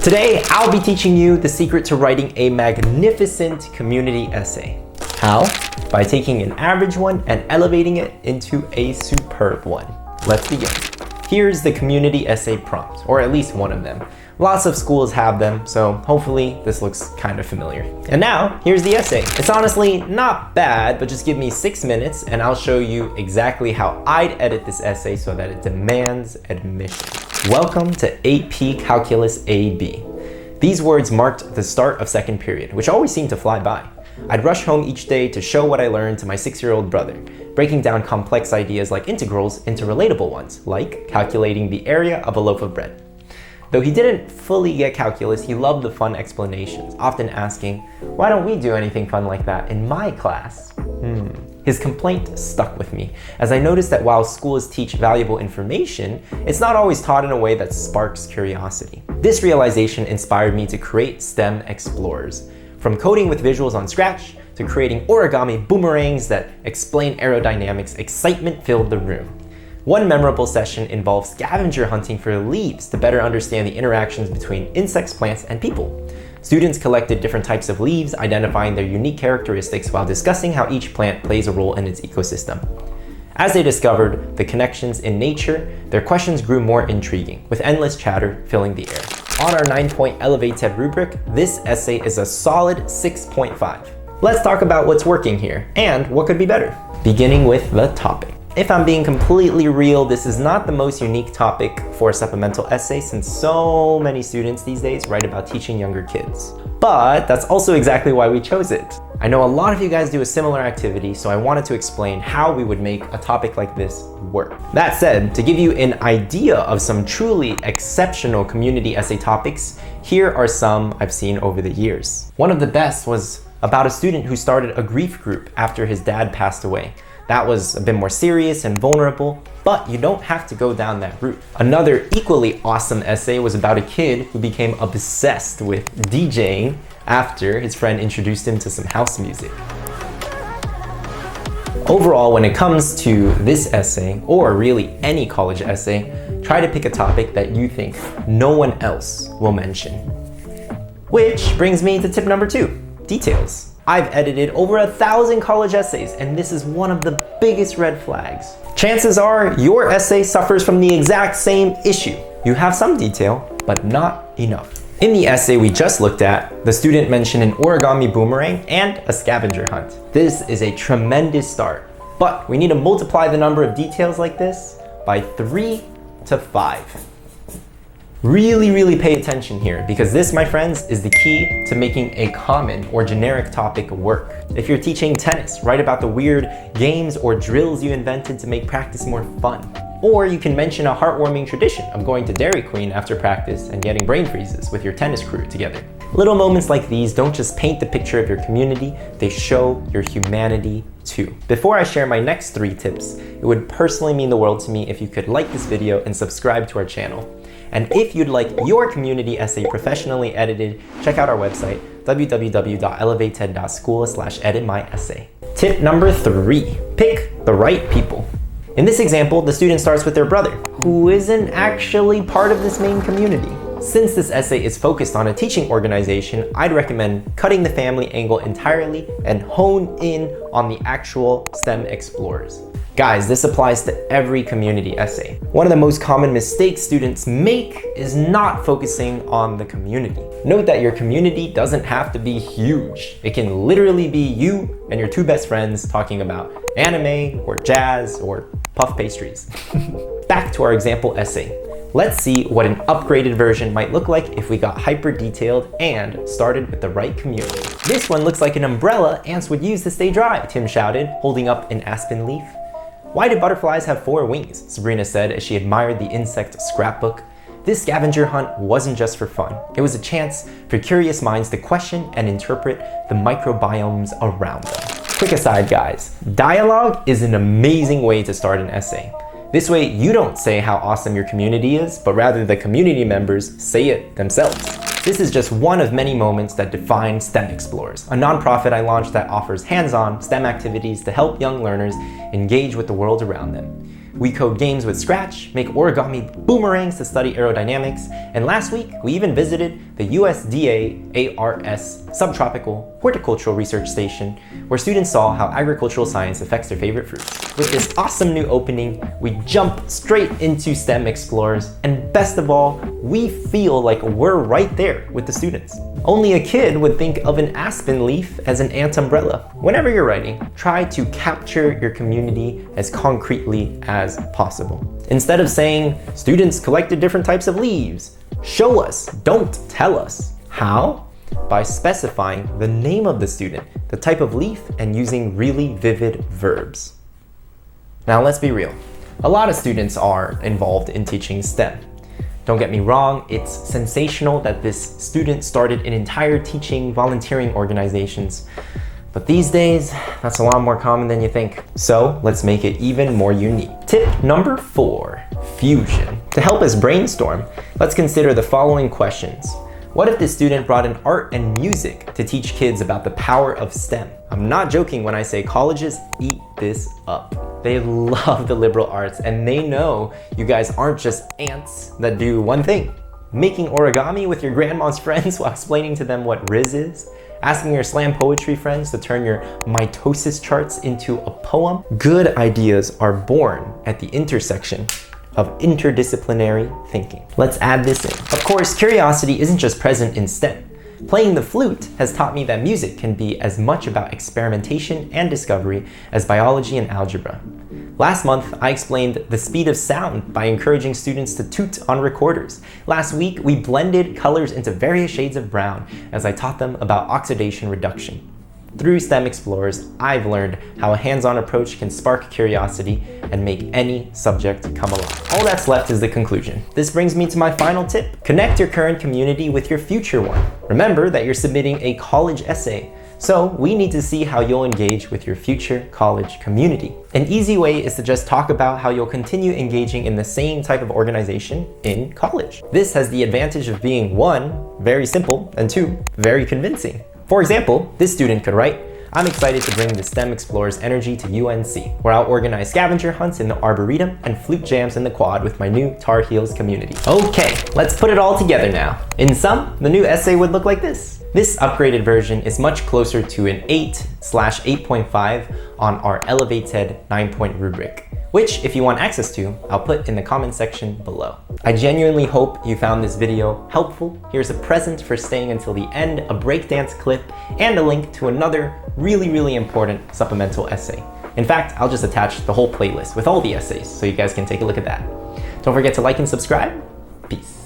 Today, I'll be teaching you the secret to writing a magnificent community essay. How? By taking an average one and elevating it into a superb one. Let's begin. Here's the community essay prompt, or at least one of them. Lots of schools have them, so hopefully this looks kind of familiar. And now, here's the essay. It's honestly not bad, but just give me 6 minutes and I'll show you exactly how I'd edit this essay so that it demands admission. Welcome to AP Calculus AB. These words marked the start of second period, which always seemed to fly by. I'd rush home each day to show what I learned to my 6-year-old brother, breaking down complex ideas like integrals into relatable ones, like calculating the area of a loaf of bread. Though he didn't fully get calculus, he loved the fun explanations, often asking, "Why don't we do anything fun like that in my class?" His complaint stuck with me, as I noticed that while schools teach valuable information, it's not always taught in a way that sparks curiosity. This realization inspired me to create STEM Explorers. From coding with visuals on Scratch to creating origami boomerangs that explain aerodynamics, excitement filled the room. One memorable session involved scavenger hunting for leaves to better understand the interactions between insects, plants, and people. Students collected different types of leaves, identifying their unique characteristics while discussing how each plant plays a role in its ecosystem. As they discovered the connections in nature, their questions grew more intriguing, with endless chatter filling the air. On our 9-point elevated rubric, this essay is a solid 6.5. Let's talk about what's working here and what could be better, beginning with the topic. If I'm being completely real, this is not the most unique topic for a supplemental essay since so many students these days write about teaching younger kids. But that's also exactly why we chose it. I know a lot of you guys do a similar activity, so I wanted to explain how we would make a topic like this work. That said, to give you an idea of some truly exceptional community essay topics, here are some I've seen over the years. One of the best was about a student who started a grief group after his dad passed away. That was a bit more serious and vulnerable, but you don't have to go down that route. Another equally awesome essay was about a kid who became obsessed with DJing after his friend introduced him to some house music. Overall, when it comes to this essay, or really any college essay, try to pick a topic that you think no one else will mention. Which brings me to tip number 2, details. I've edited over 1,000 college essays, and this is one of the biggest red flags. Chances are your essay suffers from the exact same issue. You have some detail, but not enough. In the essay we just looked at, the student mentioned an origami boomerang and a scavenger hunt. This is a tremendous start, but we need to multiply the number of details like this by 3 to 5. Really pay attention here, because this, my friends, is the key to making a common or generic topic work. If you're teaching tennis, write about the weird games or drills you invented to make practice more fun. Or you can mention a heartwarming tradition of going to Dairy Queen after practice and getting brain freezes with your tennis crew together. Little moments like these don't just paint the picture of your community, they show your humanity too. Before I share my next 3 tips, it would personally mean the world to me if you could like this video and subscribe to our channel. And if you'd like your community essay professionally edited, check out our website, www.elevated.school/editmyessay. Tip number 3, pick the right people. In this example, the student starts with their brother, who isn't actually part of this main community. Since this essay is focused on a teaching organization, I'd recommend cutting the family angle entirely and hone in on the actual STEM explorers. Guys, this applies to every community essay. One of the most common mistakes students make is not focusing on the community. Note that your community doesn't have to be huge. It can literally be you and your 2 best friends talking about anime or jazz or puff pastries. Back to our example essay. Let's see what an upgraded version might look like if we got hyper detailed and started with the right community. This one looks like an umbrella ants would use to stay dry, Tim shouted, holding up an aspen leaf. Why do butterflies have 4 wings? Sabrina said as she admired the insect scrapbook. This scavenger hunt wasn't just for fun. It was a chance for curious minds to question and interpret the microbiomes around them. Quick aside, guys, dialogue is an amazing way to start an essay. This way, you don't say how awesome your community is, but rather the community members say it themselves. This is just one of many moments that define STEM Explorers, a nonprofit I launched that offers hands-on STEM activities to help young learners engage with the world around them. we code games with Scratch, make origami boomerangs to study aerodynamics, and last week we even visited the USDA ARS Subtropical Horticultural Research Station, where students saw how agricultural science affects their favorite fruits. With this awesome new opening, we jump straight into STEM Explorers, and best of all, we feel like we're right there with the students. Only a kid would think of an aspen leaf as an ant umbrella. Whenever you're writing, try to capture your community as concretely as possible. Instead of saying, students collected different types of leaves, show us, don't tell us. How? By specifying the name of the student, the type of leaf, and using really vivid verbs. Now let's be real. A lot of students are involved in teaching STEM. Don't get me wrong, it's sensational that this student started an entire teaching volunteering organizations. But these days, that's a lot more common than you think. So let's make it even more unique. Tip number 4, fusion. To help us brainstorm, let's consider the following questions. What if the student brought in art and music to teach kids about the power of STEM? I'm not joking when I say colleges eat this up. They love the liberal arts, and they know you guys aren't just ants that do one thing. Making origami with your grandma's friends while explaining to them what Riz is, asking your slam poetry friends to turn your mitosis charts into a poem. Good ideas are born at the intersection of interdisciplinary thinking. Let's add this in. Of course, curiosity isn't just present in STEM. Playing the flute has taught me that music can be as much about experimentation and discovery as biology and algebra. Last month, I explained the speed of sound by encouraging students to toot on recorders. Last week, we blended colors into various shades of brown as I taught them about oxidation reduction. Through STEM Explorers, I've learned how a hands-on approach can spark curiosity and make any subject come alive. All that's left is the conclusion. This brings me to my final tip. Connect your current community with your future one. Remember that you're submitting a college essay, so we need to see how you'll engage with your future college community. An easy way is to just talk about how you'll continue engaging in the same type of organization in college. This has the advantage of being 1, very simple, and 2, very convincing. For example, this student could write, I'm excited to bring the STEM Explorers energy to UNC, where I'll organize scavenger hunts in the Arboretum and flute jams in the quad with my new Tar Heels community. Okay, let's put it all together now. In sum, the new essay would look like this. This upgraded version is much closer to an 8/8.5 on our elevated 9-point rubric, which if you want access to, I'll put in the comment section below. I genuinely hope you found this video helpful. Here's a present for staying until the end, a breakdance clip, and a link to another really important supplemental essay. In fact, I'll just attach the whole playlist with all the essays so you guys can take a look at that. Don't forget to like and subscribe. Peace.